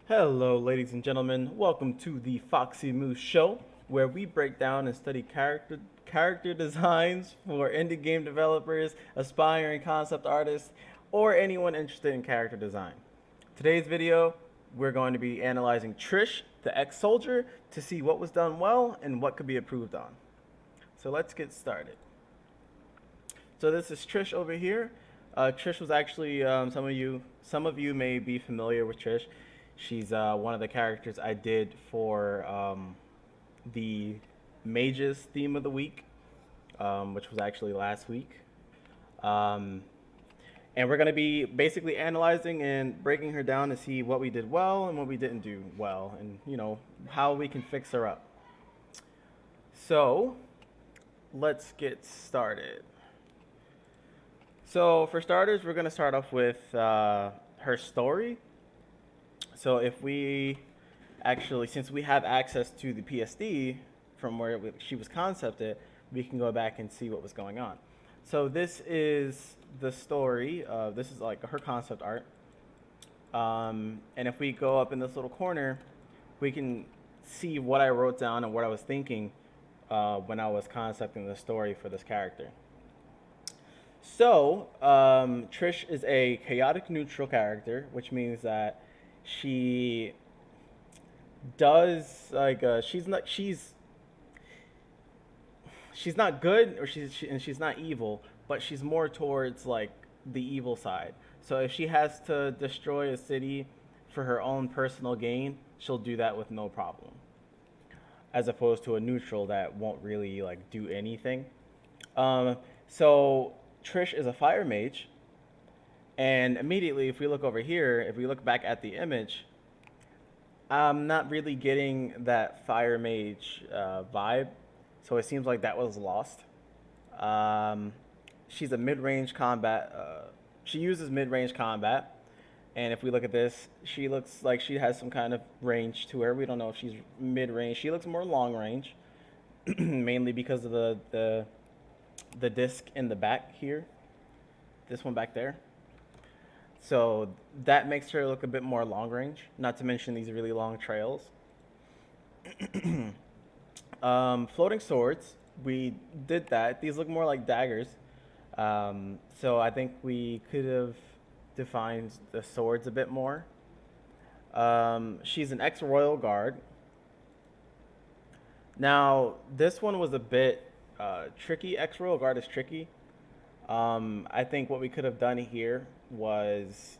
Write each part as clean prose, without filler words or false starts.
Hello, ladies and gentlemen. Welcome to the FoxieMoose show, where we break down and study character designs for indie game developers, aspiring concept artists, or anyone interested in character design. Today's video, we're going to be analyzing Trish, the ex-soldier, to see what was done well and what could be improved on. So let's get started. So this is Trish over here. Trish was actually some of you may be familiar with Trish. She's one of the characters I did for the Mages theme of the week, which was actually last week. Um, and we're going to be basically analyzing and breaking her down to see what we did well and what we didn't do well, and how we can fix her up. So let's get started. So for starters, we're going to start off with her story. So if we actually, since we have access to the PSD from where she was concepted, we can go back and see what was going on. So this is the story. This is like her concept art. And if we go up in this little corner, we can see what I wrote down and what I was thinking when I was concepting the story for this character. So Trish is a chaotic neutral character, which means that she does she's not good, or she's not evil, but she's more towards like the evil side. So if she has to destroy a city for her own personal gain, she'll do that with no problem, as opposed to a neutral that won't really like do anything. So Trish is a fire mage, and immediately, if we look over here, if we look back at the image, I'm not really getting that fire mage vibe. So it seems like that was lost. Um, she's a mid-range combat. She uses mid-range combat, and if we look at this, she looks like she has some kind of range to her. We don't know if she's mid-range. She looks more long-range, mainly because of the disc in the back here. This one back there. So that makes her look a bit more long range, not to mention these really long trails. Floating swords, we did that. These look more like daggers. So I think we could have defined the swords a bit more. She's an ex-royal guard. Now, this one was a bit tricky. Ex-royal guard is tricky. I think what we could have done here was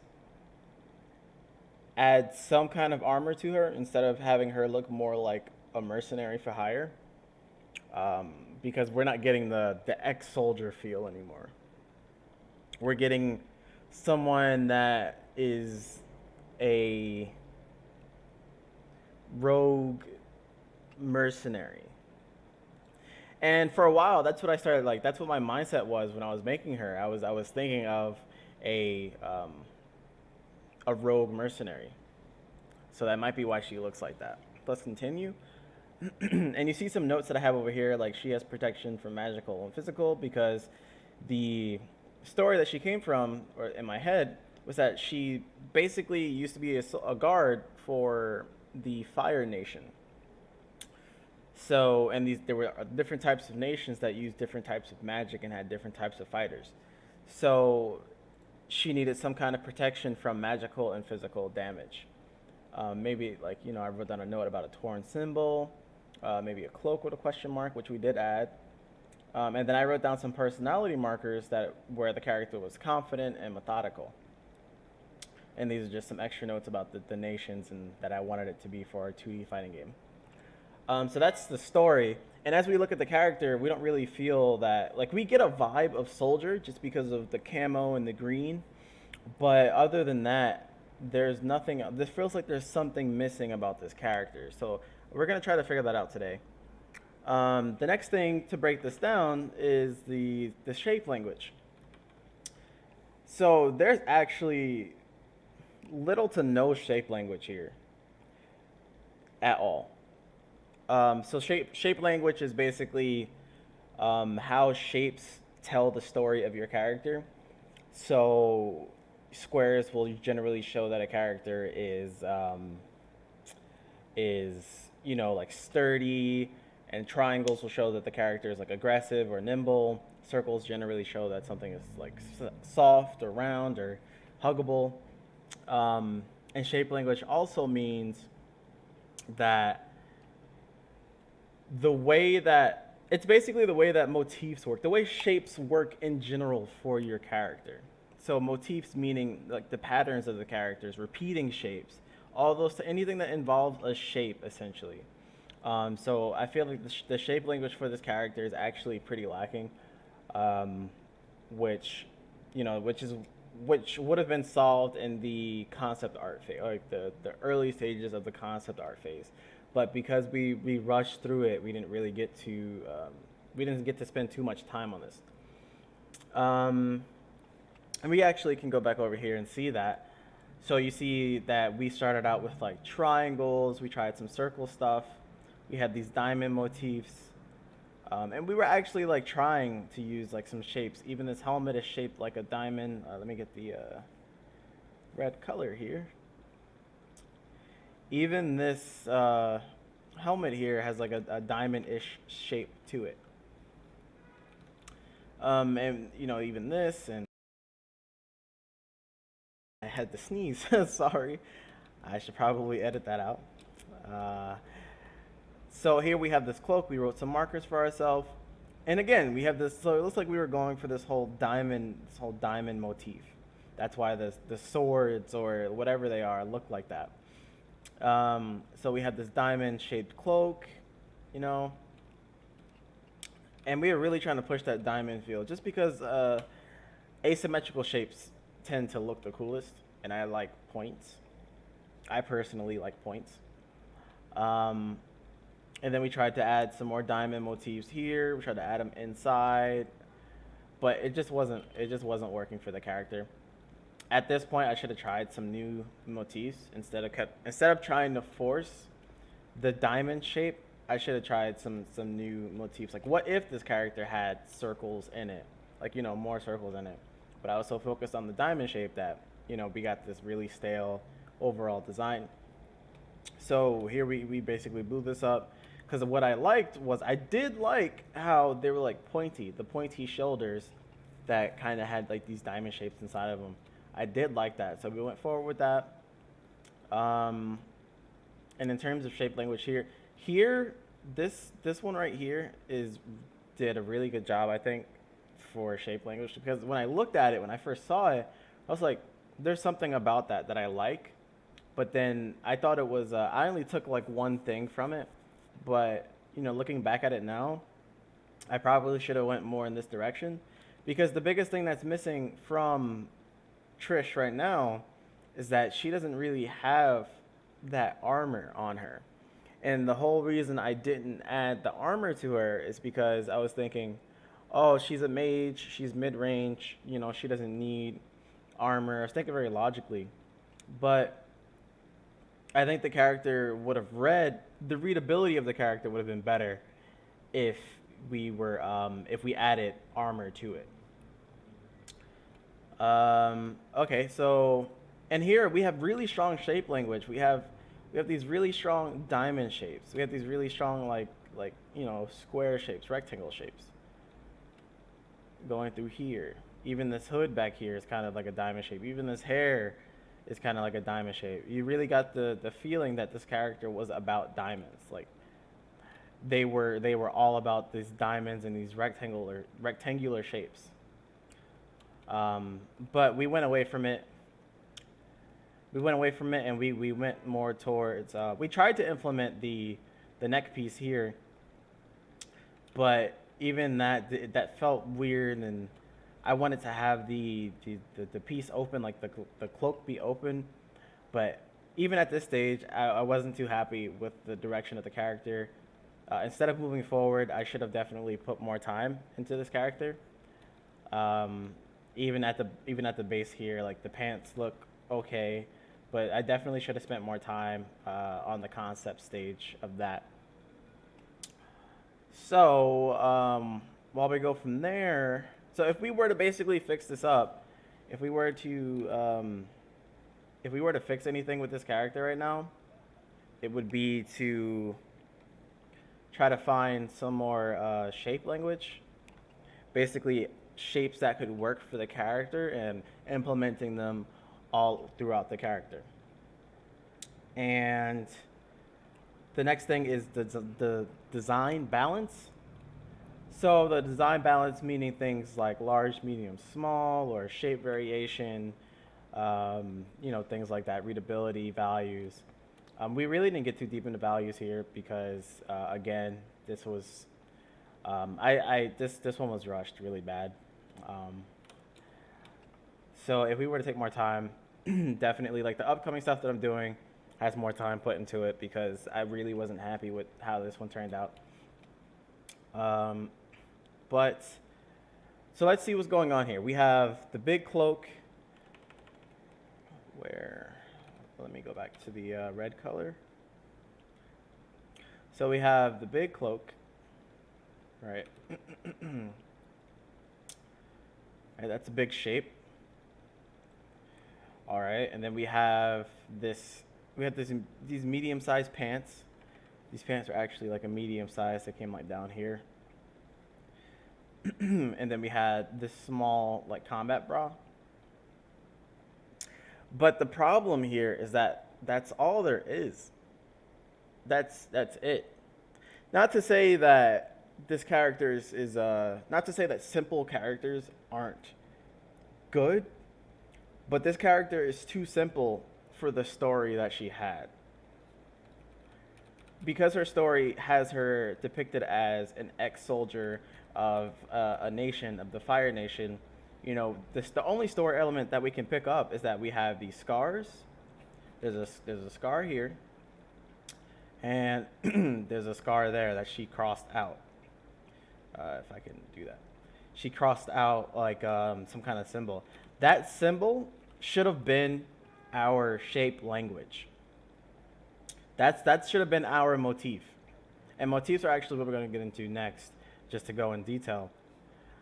add some kind of armor to her instead of having her look more like a mercenary for hire, because we're not getting the ex-soldier feel anymore. We're getting someone that is a rogue mercenary. And for a while, that's what I started like. That's what my mindset was when I was making her. I was thinking of a rogue mercenary. So that might be why she looks like that. Let's continue. And you see some notes that I have over here, like she has protection from magical and physical, because the story that she came from, or in my head, was that she basically used to be a guard for the Fire Nation. So, and there were different types of nations that used different types of magic and had different types of fighters. So she needed some kind of protection from magical and physical damage. Maybe like, I wrote down a note about a torn symbol, maybe a cloak with a question mark, which we did add. And then I wrote down some personality markers where the character was confident and methodical. And these are just some extra notes about the nations and that I wanted it to be for our 2D fighting game. So that's the story. And as we look at the character, we don't really feel that, like, we get a vibe of soldier just because of the camo and the green. But other than that, there's nothing. This feels like there's something missing about this character. So we're going to try to figure that out today. The next thing to break this down is the shape language. So there's actually little to no shape language here at all. So shape language is basically how shapes tell the story of your character. So squares will generally show that a character is is, like sturdy, and triangles will show that the character is like aggressive or nimble. Circles generally show that something is like soft or round or huggable. And shape language also means that the way that it's basically the way that motifs work, the way shapes work in general for your character. So motifs meaning like the patterns of the characters, repeating shapes, all those anything that involves a shape essentially. So I feel like the shape language for this character is actually pretty lacking, um, which, which would have been solved in the concept art phase, like the early stages of the concept art phase. But because we rushed through it, we didn't get to spend too much time on this. Um, and we actually can go back over here and see that. So you see that we started out with like triangles. We tried some circle stuff. We had these diamond motifs. And we were actually like trying to use like some shapes. Even this helmet is shaped like a diamond. Let me get the red color here. Even this helmet here has like a diamond-ish shape to it. And even this, and I had to sneeze. Sorry, I should probably edit that out. Uh, so here we have this cloak. We wrote some markers for ourselves, and again we have this. So it looks like we were going for this whole diamond motif. That's why the swords or whatever they are look like that. So we have this diamond-shaped cloak, you know, and we were really trying to push that diamond feel, just because asymmetrical shapes tend to look the coolest, and I like points. I personally like points. Um, and then we tried to add some more diamond motifs here. We tried to add them inside, but it just wasn't working for the character. At this point, I should have tried some new motifs instead of trying to force the diamond shape. I should have tried some new motifs. Like, what if this character had circles in it, like more circles in it? But I was so focused on the diamond shape that we got this really stale overall design. So here we basically blew this up, because what I liked was I did like how they were like the pointy shoulders that kind of had like these diamond shapes inside of them. I did like that, so we went forward with that. Um, and in terms of shape language here, this one right here did a really good job, I think, for shape language, because when I looked at it, when I first saw it, I was like, there's something about that I like. But then I thought it was I only took like one thing from it, but looking back at it now, I probably should have went more in this direction, because the biggest thing that's missing from Trish right now is that she doesn't really have that armor on her. And the whole reason I didn't add the armor to her is because I was thinking, oh, she's a mage, she's mid-range, she doesn't need armor. I was thinking very logically. But I think the readability of the character would have been better if if we added armor to it. Okay, so, and here we have really strong shape language. We have these really strong diamond shapes. We have these really strong square shapes, rectangle shapes going through here. Even this hood back here is kind of like a diamond shape. Even this hair is kind of like a diamond shape. You really got the feeling that this character was about diamonds. Like they were all about these diamonds and these rectangular shapes. But we went away from it. And we went more towards. We tried to implement the neck piece here, but even that felt weird, and I wanted to have the piece open, like the cloak be open. But even at this stage, I wasn't too happy with the direction of the character. Instead of moving forward, I should have definitely put more time into this character. Um, even at the base here, like the pants look okay, but I definitely should have spent more time on the concept stage of that. So while we go from there, so if we were to basically fix this up, if we were to if we were to fix anything with this character right now, it would be to try to find some more shape language, basically shapes that could work for the character and implementing them all throughout the character. And the next thing is the design balance. So the design balance meaning things like large, medium, small, or shape variation, things like that, readability, values. We really didn't get too deep into values here because, again, this was, this one was rushed really bad. So if we were to take more time, definitely like the upcoming stuff that I'm doing has more time put into it because I really wasn't happy with how this one turned out. But so let's see what's going on here. We have the big cloak. Let me go back to the red color. So we have the big cloak, right? Right, that's a big shape. All right, and then we have this. We have these medium-sized pants. These pants are actually like a medium size. They came like down here. And then we had this small like combat bra. But the problem here is that that's all there is. That's it. Not to say that this character is not to say that simple characters aren't good, but this character is too simple for the story that she had. Because her story has her depicted as an ex-soldier of a nation, of the Fire Nation, the only story element that we can pick up is that we have these scars. There's a scar here, and there's a scar there that she crossed out. If I can do that, she crossed out like some kind of symbol. That symbol should have been our shape language. That should have been our motif, and motifs are actually what we're going to get into next, just to go in detail.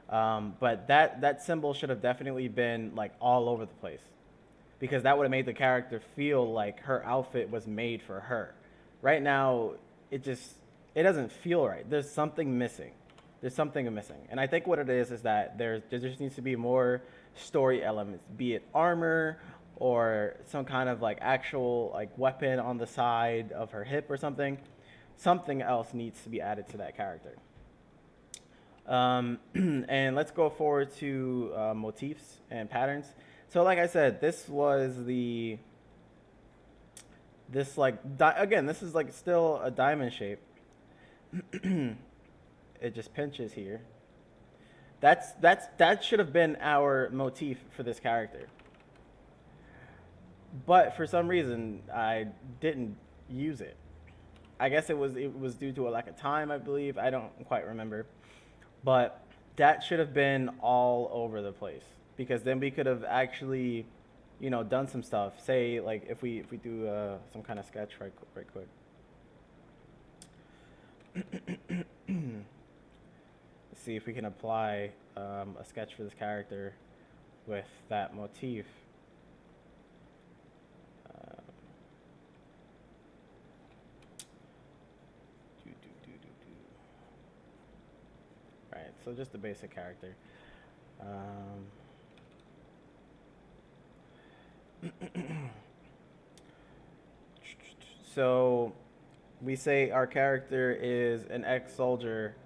But that symbol should have definitely been like all over the place, because that would have made the character feel like her outfit was made for her. Right now, it doesn't feel right. There's something missing. And I think what it is that there just needs to be more story elements, be it armor or some kind of like actual like weapon on the side of her hip or something. Something else needs to be added to that character. And let's go forward to motifs and patterns. So like I said, this is like still a diamond shape. It just pinches here. That should have been our motif for this character. But for some reason, I didn't use it. I guess it was due to a lack of time, I believe. I don't quite remember. But that should have been all over the place, because then we could have actually, done some stuff. Say like if we do some kind of sketch right quick. Let's see if we can apply a sketch for this character with that motif. Right, so just the basic character. So we say our character is an ex-soldier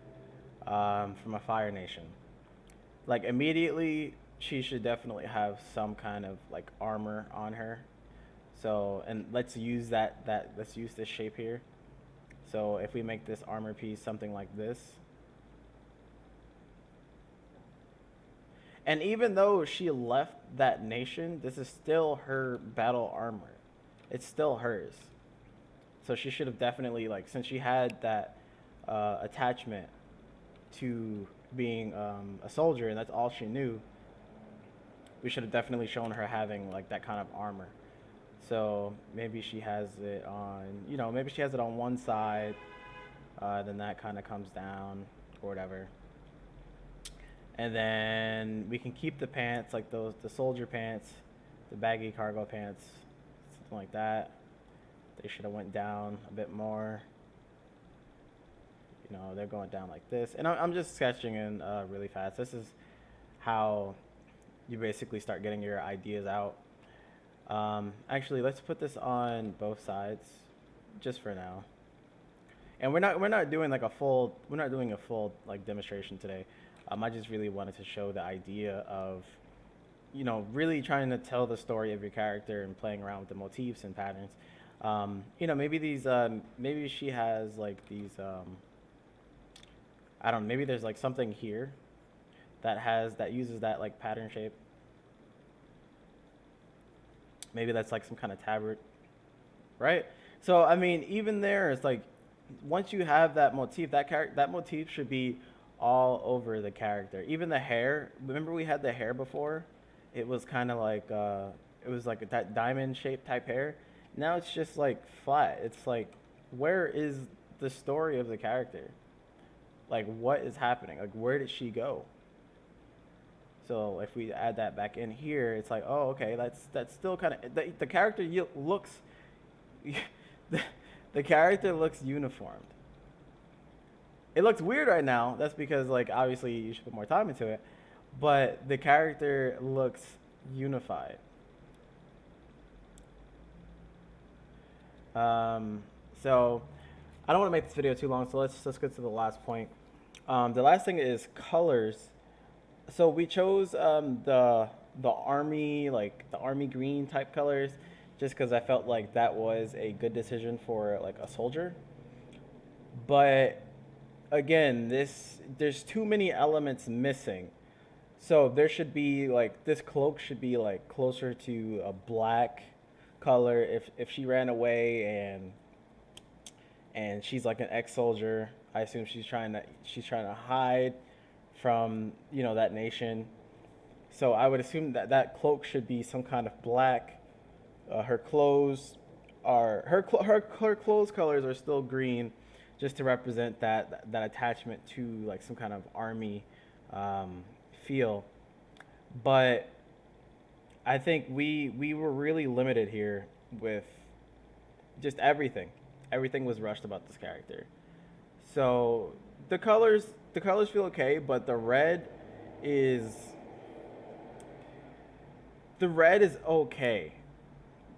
from a Fire Nation. Like immediately, she should definitely have some kind of like armor on her. So, and let's use let's use this shape here. So if we make this armor piece something like this. And even though she left that nation, this is still her battle armor. It's still hers. So she should have definitely, like, since she had that attachment to being a soldier, and that's all she knew, we should have definitely shown her having, like, that kind of armor. So maybe she has it on, maybe she has it on one side, then that kind of comes down, or whatever. And then we can keep the pants, like the soldier pants, the baggy cargo pants, something like that. They should have went down a bit more. You know, they're going down like this. And I'm just sketching in really fast. This is how you basically start getting your ideas out. Actually, let's put this on both sides just for now. And we're not doing like a full like demonstration today. I just really wanted to show the idea of, you know, really trying to tell the story of your character and playing around with the motifs and patterns. You know, maybe these maybe she has like these I don't know, maybe there's like something here that uses that like pattern shape. Maybe that's like some kind of tabard, right? So I mean, even there, it's like once you have that motif, that motif should be all over the character. Even the hair. Remember we had the hair before? It was kind of like it was like that diamond shaped type hair. Now it's just like flat. It's like, where is the story of the character? Like, what is happening? Like, where did she go? So if we add that back in here, it's like, oh, okay, that's still kind of the character looks the character looks uniformed. It looks weird right now. That's because, like, obviously you should put more time into it, but the character looks unified. So I don't want to make this video too long, so let's get to the last point. The last thing is colors. So we chose the army, like the army green type colors, just because I felt like that was a good decision for like a soldier. But again, there's too many elements missing. So there should be like, this cloak should be like closer to a black color if she ran away and she's like an ex-soldier. I assume she's trying to hide from, you know, that nation. So I would assume that cloak should be some kind of black. Her clothes colors are still green, just to represent that attachment to like some kind of army feel. But I think we were really limited here with just everything. Everything was rushed about this character. So the colors feel okay, but the red is okay,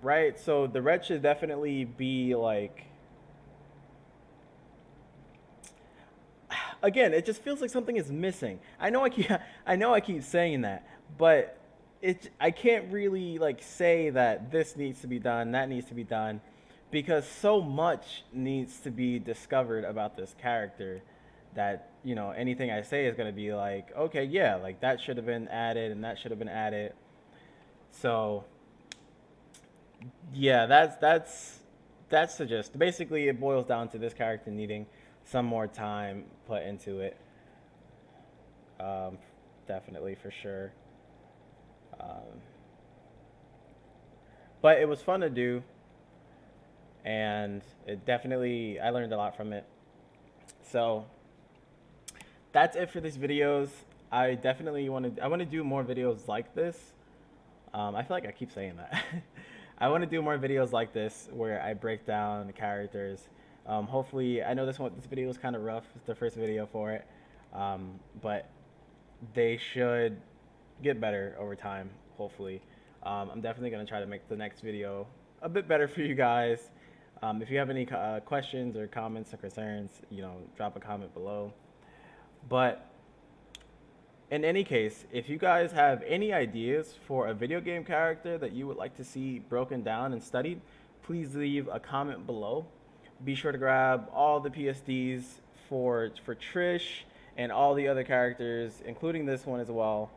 right? So the red should definitely be like, again, it just feels like something is missing. I know I keep saying that, but I can't really like say that this needs to be done, that needs to be done, because so much needs to be discovered about this character that, you know, anything I say is going to be like, okay, yeah, like that should have been added and that should have been added. So yeah, that's the gist. Basically, it boils down to this character needing some more time put into it. Definitely, for sure. But it was fun to do, and I learned a lot from it. So that's it for these videos. I definitely want to do more videos like this. I feel like I keep saying that. I want to do more videos like this where I break down the characters. Hopefully, I know this video was kind of rough. It's the first video for it, but they should get better over time, hopefully. I'm definitely going to try to make the next video a bit better for you guys. If you have any questions or comments or concerns, you know, drop a comment below. But in any case, if you guys have any ideas for a video game character that you would like to see broken down and studied, please leave a comment below. Be sure to grab all the PSDs for Trish and all the other characters, including this one as well.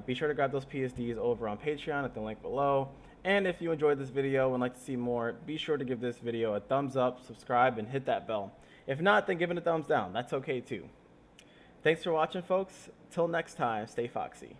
Be sure to grab those PSDs over on Patreon at the link below. And if you enjoyed this video and like to see more, be sure to give this video a thumbs up, subscribe, and hit that bell. If not, then give it a thumbs down. That's okay too. Thanks for watching, folks. Till next time, stay foxy.